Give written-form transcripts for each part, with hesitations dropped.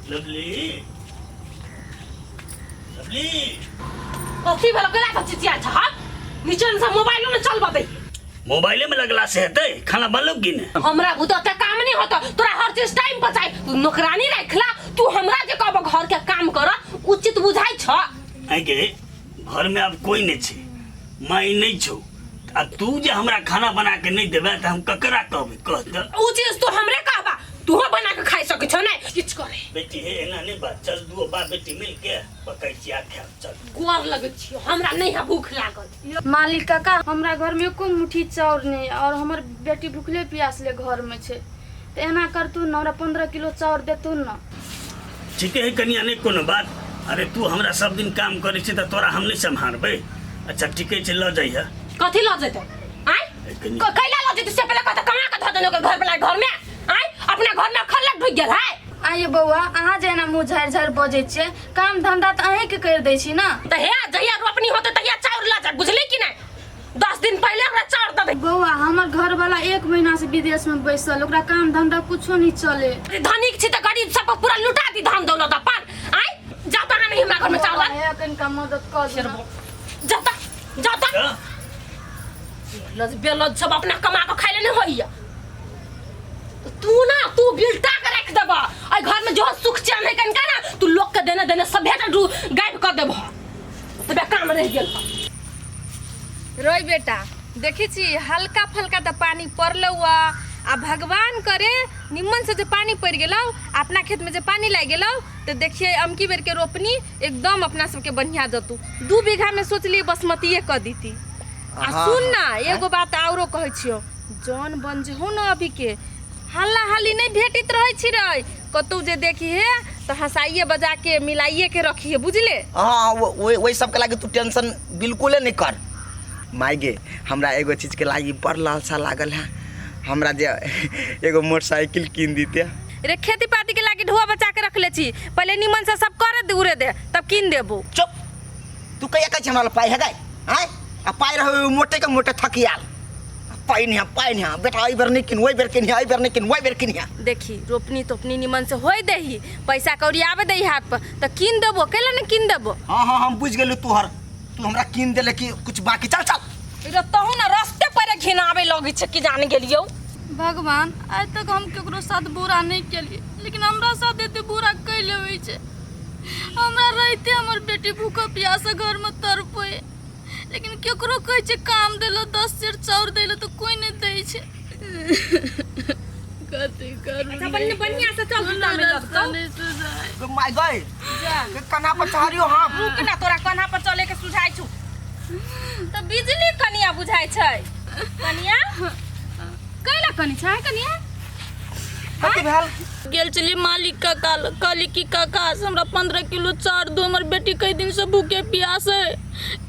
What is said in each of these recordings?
Lovely lovely कथी भेल गेला त चिचिया छ नीचे से मोबाइल में चल बबे मोबाइले में लगला से हेतै खाना बनलो कि ने हमरा बुतो त काम नहीं होता तोरा हर चीज टाइम पर चाहि तू नौकरानी रखला तू हमरा जे कहब घर के काम कर उचित बुझाई छ आगे घर में अब कोई नहीं छे माई नहीं छौ आ तू जे हमरा खाना बना के नहीं देबे त हम ककरा कहबे कह त उ चीज तू हमरे कहबा तू बना के खाई सकै छ नहीं किछ करे बेटी हे एना नहीं बात चल दू बा बेटी मिल के पकै छिया खा चल गोर लगै छी हमरा नहीं है भूख लागल मालिक काका हमरा घर में एको मुट्ठी चाउर नहीं और हमर बेटी भूखले प्यासले घर में छे त एना करतू न हमरा 15 किलो चाउर देतू न ठीक है कनिया नहीं कोनो बात अरे तू हमरा सब दिन काम करे छी त तोरा हम नहीं संभालबे अच्छा ठीक है चल ल जाइए कथी ल जेते आय कैला ल जेते से पहले कत कमा के ध देनो के घर वाला घर में आय अपना घर में खल्लक ढुक गेल है आइए बौआ अहाँ जेना मुँह झाड़ झाड़ बजै छियै काम धंधा त अहीं के कर दै छी ना त हे जहिया रोपनी होते तहिया चाउर ला जा बुझली कि नहीं 10 दिन पहले हमरा चाउर द दे बौआ हमर घर वाला 1 महीना से विदेश में बैसल ओकरा काम धंधा कुछो नहीं चले धनिक छी त गरीब सब पूरा लुटा दी धन दौलत अपन आय जाता नहीं हमरा घर में चावल है कनका मदद कर दे जाता लज बेलज सब अपना कमा के खाइले नहीं होइया तू बिल्टा के रख देबा आ घर में जो सुख चैन है कनका ना तू लोग के देने देने सब भेट गायब कर देबा तबे काम रह गेल रोई बेटा देखी छी हल्का फल्का तो पानी पड़ल आ भगवान करे निम्मन से जो पानी पड़ गेल अपना खेत में जो पानी लग गेल तो देखिए अमकी बेर के रोपनी एकदम अपना सबके बढ़िया जतू 2 बीघा में सोचलिए बसमतीये कर दीती आ सुन ना एगो बात औरो कहै छियो जौन बन जेहो न अभी के हल्ला हल्ली नहीं भेटित रहे छी रे कतौ जे देखी है तो हंसाइए बजा के मिलाइए के रखिए बुझले हाँ वही सब के लागे तू टेंशन बिल्कुल नहीं कर माई गे हमरा एगो चीज के लागी बड़ लालसा लागल है हमरा जे एगो मोटरसाइकिल कीन दीते रे खेती पाती के लागी ढुआ बचा के रख ले छी पहले निमन से सब करे दे उरे दे तब कीन देबो चुप तू कहिया कह हमरा पाई है गाय हैं आ पाई रहो मोटे के मोटे थकियाल पाई नहीं बेटा आई बेर नहीं किन वही बेर किन आई बेर नहीं किन वही बेर किन देखी रोपनी तोपनी निमन से होई देही पैसा कौड़ी आवे देही हाथ पर त कीन देबो केला न कीन देबो हां हम बुझ गेलु तू हमरा कीन देले कि कुछ बाकी चल रे तहु ना रास्ते पर घिनावे लगी छ कि जान गेलियो भगवान आज तक हम केकरो साथ बुरा नहीं केलिए लेकिन हमरा साथ एते बुरा कैले होई छे हमरा रहते हमर बेटी भूखा प्यासा घर में तड़पे लेकिन केकरो कहै छे काम देलो 10 सेर चाउर देलो तो कोई नहीं दै छे कथि करू अच्छा बढ़िया से चल में लगतो माय गई के कना पर चढ़ियो हम रुक ना तोरा कन्हा पर चले के सुझाई छु त बिजली कनिया बुझाई छै कनिया कैला कनी छै कनिया कथि भेल गेल चलिए मालिक काका कहली कि काका से हमरा 15 किलो चाउर दो हमर बेटी कई दिन से भूखे प्यास है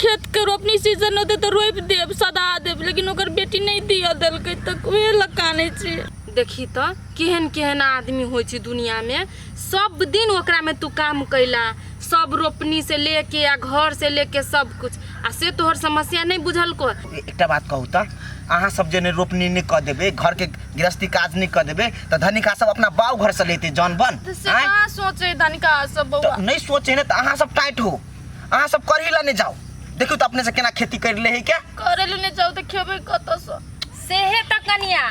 खेत के रोपनी सीजन होते तो रोप देब सदा देब लेकिन ओकर बेटी नहीं दिया देलकै तक ओहे लकाने छै देखी तो केहन केहन आदमी होय छै दुनिया में सब दिन ओकरा में तू काम कैला सब रोपनी से लेके या घर से लेके सब कुछ आ से तोहर समस्या नहीं बुझल को एकटा बात कहू त अहाँ सब जने रोपनी नहीं कर देबे घर के गृहस्थी काज नहीं कर देबे तो धनिका सब अपना बाव घर से लेते जौन बन से का सोचे धनिका सब बउआ तो नहीं सोचे ने तो अहाँ सब टाइट हो अहाँ सब कर ही ला नहीं जाओ देखो तो अपने से केना खेती कर ले है क्या करे ले नहीं जाओ तो खेबे कत से सेहे त कनिया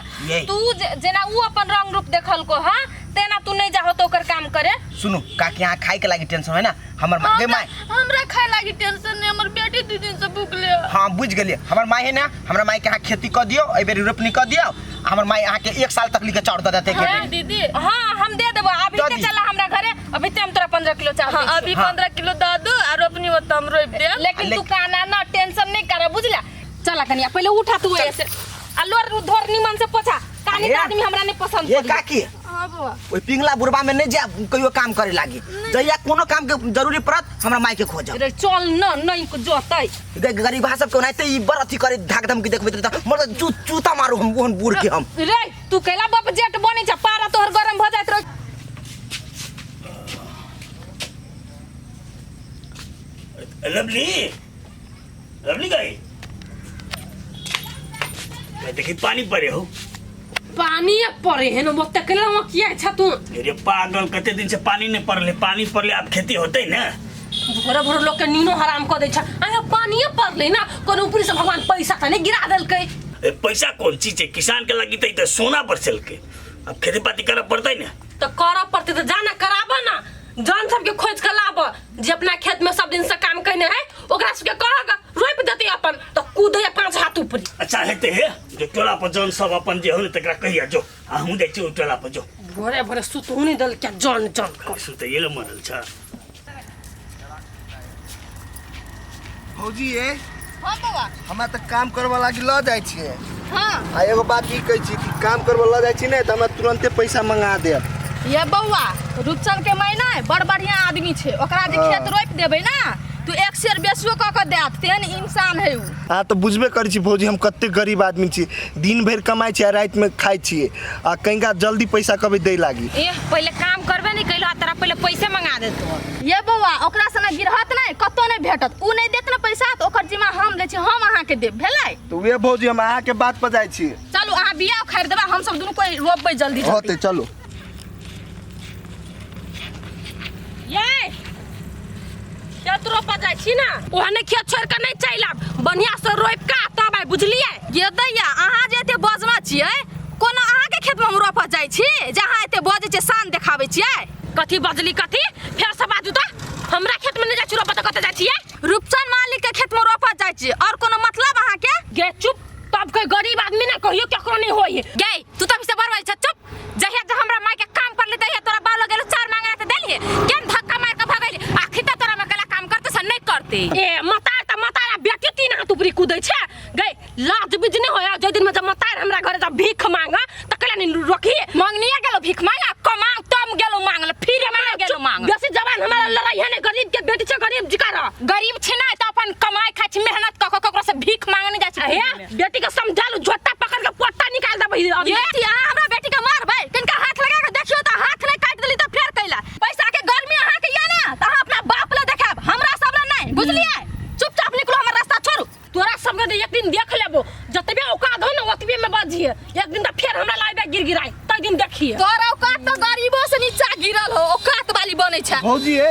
तू जेना उ अपन रंग रूप देखल को हां तेना तू नहीं जाहो तो ओकर काम करे सुनो काकी यहाँ खाए के लागी टेंशन है ना हमर माई हमरा खाए लागी टेंशन नहीं हमर बेटी 2 दिन से भूखले हां बुझ गेलिए हमर माई है ना हमरा माई के यहाँ खेती कर दियो ए बेर रोपनी कर दियो हमर माई यहाँ के 1 साल तक लिखे चाउर दे देते हां दीदी हां हम दे देबो अभी ते चला हमरा घरे अभी ते हम तोरा 15 किलो चाउर हां अभी 15 किलो द दो और रोपनी होत हम रोप दे लेकिन तू काना ना टेंशन नहीं करे बुझला चला कनिया पहले उठा तू ऐसे अलोर धोर निमन से पोछा कानी आदमी हमरा नहीं पसंद ये काकी हां बुआ ओइ पिंगला बुरबा में नहीं जा कहियो काम करे लागी जइया कोनो काम के जरूरी पड़त हमरा माई के खोज रे चल न नहीं को जोतै गरीब सब को नाते ई बरथी करे धाक धम के देखबे त मोर जूता मारू हम ओहन बूढ़ के हम रे तू कैला बाप जेट बने छ पारा तोहर गरम भ जात रह लवली गई देखी पानी पड़े हो पानी पड़े है ना मत कला वो किया अच्छा तू अरे पागल कते दिन से पानी नहीं पड़ले, पानी पड़ले अब खेती होते ना। भोरे भोरे लोग के नीनो हराम कर दे छ आया पानी पड़ले ना कोनो ऊपर से भगवान पैसा त नहीं गिरा देल के। पैसा कौन चीज है, किसान के लगी तो सोना पर चल के अब खेती पाती करना पड़ता है ना। तो करा पड़ते तो जाना कराबा ना, जान सबके खोज के लाब जे अपना खेत में सब दिन से काम करने है ओकरा सबके कहगा रोप देते अपन तो कूदे 5 हाथ ऊपर। अच्छा हेते है जो टोला पर जन सब अपन जे होने तकरा कहिया जो आ हूं दे छु टोला पर जो भोरे भोरे सुतहुनी दल क्या जान जान सुते ये मरल छ। भौजी ए हाँ बउआ हमरा त काम करबा लागि ल जाइ छिए। हाँ आ एगो बात ई कहै छी कि काम करबा ल जाइ छी ने त हमरा तुरंते पैसा मंगा देब। ये बउआ रूपचंद के महीना है बड़ बढ़िया आदमी छे, ओकरा जे खेत रोप देबे ना तू 1 शेर बेसुओ क के देत तेन इंसान है उ। हाँ तो बुझबे करै छी भौजी हम कते गरीब आदमी छी, दिन भर कमाई छी आ रात में खाई छी आ कहिंका जल्दी पैसा कभी दे लागी। ए पहले काम करबे नहीं कैलो तोरा पहले पैसे मंगा दे तू। ये बउआ ओकरा से ना गिरहत नहीं कतो नहीं भेटत, उ नहीं देत ना पैसा तो ओकर जिम्मा हम ले छी, हम अहाँ के देब भेलै। तो वे भौजी हम अहाँ के बात पर जाइ छी। चलू अहाँ बिया खरीद देबा हम सब दुनू कोई रोपबै जल्दी होते चलो। ये खेत रोपा जाइ छी ना ओहने खेत छोड़ के नहीं चैला बढ़िया से रोप का तब आई बुझलिए। ये दैया अहाँ जे एते बजना छियै कोनो अहाँ के खेत में हम रोपा जाइ छी जहाँ एते बजे छै शान देखाबै छियै। कथी बजली कथी फेर से बाजू तो हमरा खेत में नहीं जाइ छी रोपा त कत जाइ छी। रूपचंद मालिक के खेत में रोपा जाइ छी और कोनो मतलब अहाँ के। गे चुप तब कोई गरीब आदमी ना कहियो केकरो नहीं होई गे तू तब से बरवाई छ चुप। जहिया जे हमरा माय के काम कर ले तहिया तोरा बालो गेलो 4 मांगा त देलिए केन धक्का मार के भगैली आखिर त तोरा में कला काम करते से नहीं करते। ए मतारा बेटी 3 हाथ ऊपरी कूदै छै गे लाज बिज नहीं होया जे दिन में जब मतार हमरा घर जब भीख मांगा त कला नहीं रखी मंगनिया गेलो भीख मांगा कमाओ तम गेलो मांगल फिर मांगा गेलो मांग। बेसी जवान हमारा लड़ाई है ने गरीब के बेटी छै गरीब जिकार गरीब छी ना त अपन कमाई खाइ छी मेहनत क ककरो से भीख मांगने जाइ छी। हे बेटी के समझालू झोटा पकड़ के पोटा निकाल देबै। ये अहाँ हमरा बेटी के मारबै किनका हाथ लगा के देखियो त हाथ नहीं काट देली त फेर कैला पैसा के गर्मी अहाँ के या ना त अहाँ अपना बाप ले देखाब हमरा सब ले नहीं बुझलिए। चुपचाप निकलो हमर रास्ता छोड़ू। तोरा सब के एक दिन देख लेबो जतबे औकात हो ना ओतबे में बाजिए एक दिन त फेर हमरा लाइबे गिरगिराई तै दिन देखिए। तोरा औकात त गरीबो से नीचा गिरल हो औकात वाली बनै छै। भौजी ए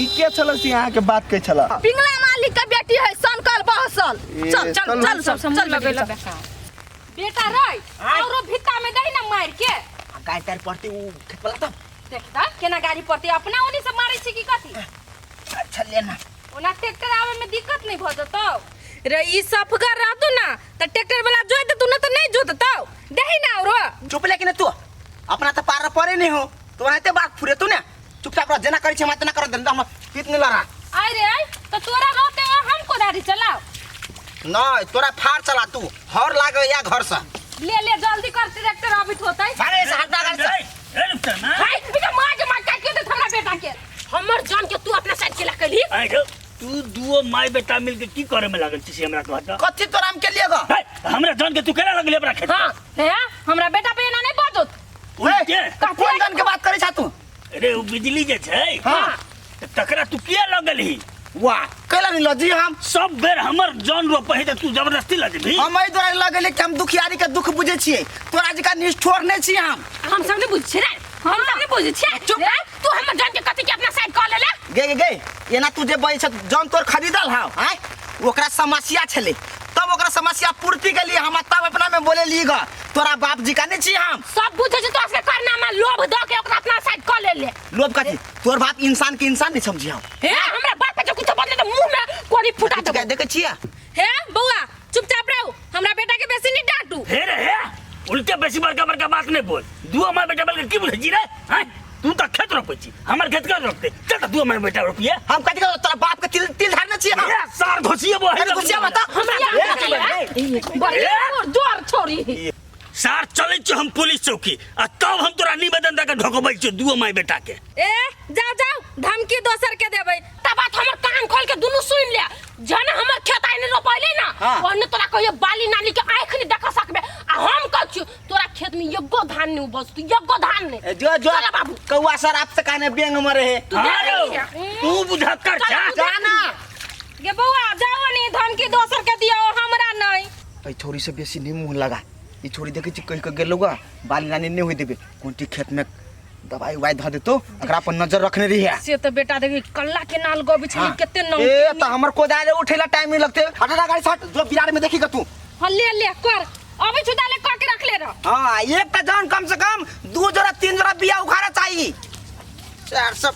ई के छल सी अहाँ के बात कह छला। पिंगला मालिक के बेटी है सनकल बहसल। चल चल चल सब चल लगेला बेटा रही औरो भित्ता में दही ना मार के गाय तार पड़ती उ खेपला त देखता केना गाड़ी पड़ती अपना ओनी से मारै छी की कथी। अच्छा लेना ओना ट्रैक्टर आवे में दिक्कत नहीं भ जतो रे ई सफगर रहतु ना त ट्रैक्टर वाला जोइ दे तू ना त नहीं जोततो दही ना औरो। चुप लेकिन तू अपना त पार परे नहीं हो तो वहां बात फुरे तू ना चुपचाप रह जना करै छै मत ना कर दे हम पीत नहीं लड़ा। आई रे आई तो तोरा रहते हो हमको दाढ़ी चलाओ ना तोरा फाड़ चला तू हर लागे या घर से ले जल्दी कर ट्रैक्टर अबित होतै भागे से हटा कर से ए रुपचंद ना हाय बिना मार के काट के हमरा बेटा के हमर जान के तू अपना साइड के ला कली। आई गो तू दुओ माय बेटा मिल के की करे में लागल छी हमरा कहत कथि तोरा हम के लिएगा हमरा जान के तू केना लगले अपना खेत। हां हे हमरा बेटा पे ना नहीं बाजत ओए के कौन जान के बात करे छा तू। अरे वो बिजली जे छै हां तकरा तू किया लगलही वाह कैला नहीं लजी हम सब बेर हमर जान रो पहे तू जबरदस्ती लजबी। हम एहि द्वारा लगले कि हम दुखियारी के दुख बुझे छिए तोरा जका निष्ठोर नहीं छी हम सब नहीं बुझ छी रे हम सब नहीं बुझ छी। चुप तू हमर जान के कथि के अपना साइड कर ले गे ये ना तुझे बई छ जान तोर खरीदल हां हैं ओकरा समस्या छले तब ओकरा समस्या पूर्ति के लिए हम तब अपना में बोले लीगा तोरा बाप जी का नहीं छी हम सब बुझे छी तो से करना में लोभ द के ओकरा अपना साइड कर ले लोभ कथि तोर बाप इंसान के इंसान नहीं समझी हम। हे हमरा बाप के कुछ बदले तो मुंह में कोरी फुटा दे देखे छिया हे बउआ चुपचाप रहो हमरा बेटा के बेसी नहीं डांटू। हे रे हे उल्टे बेसी बड़का बड़का बात नहीं बोल दुओ माय बेटा बल के की बोले जी रे हैं तू तो खेत रोपै छी हमर खेत कर रोपते चल दुओ माय बेटा रोपिए हम कथि का तोरा बाप के तिल धारना छी हम ए सार घोसिए बो अरे घुसिया बता बढ़िया जोर छोड़ी सार चले छ हम पुलिस चौकी आ तब हम तोरा निवेदन दे के ढोकबै छ दुओ माय बेटा के। ए जाओ धमकी दोसर के देबै त बात हमर कान खोल के दुनु सुन ले जने हमर खेत आइ नहीं रोपैले ना ओने तोरा कहियो बाली नाली के आंख नहीं देख सकबे आ हम कहू छी तोरा खेत में एगो धान नहीं बस तू एगो धान नहीं जो बाबू कौवा सर आप से कहने बेंग मरे है तू बुझत कर जाना गे बउआ जाओ नहीं धमकी दोसर के दियो हमरा नहीं। ए छोरी से बेसी नहीं मुंह लगा ई छोड़ी देखै छी कहि के गेलौगा बाली नानी नहीं होई देबे कोंटी खेत में दवाई उवाई ध देतो एकरा पर नजर रखने रही है से तो बेटा देखी कल्ला के नाल गो बिछली केते नौ ए त हमर कोदाले उठेला टाइम नहीं लगते हटा गाड़ी सट जो बिरार में देखी ग तू ले ले कर अभी छुदाले कर के रख ले रह हां एक त जान कम से कम 2 जोड़ा 3 जोड़ा बिया उखाड़ा चाहिए 400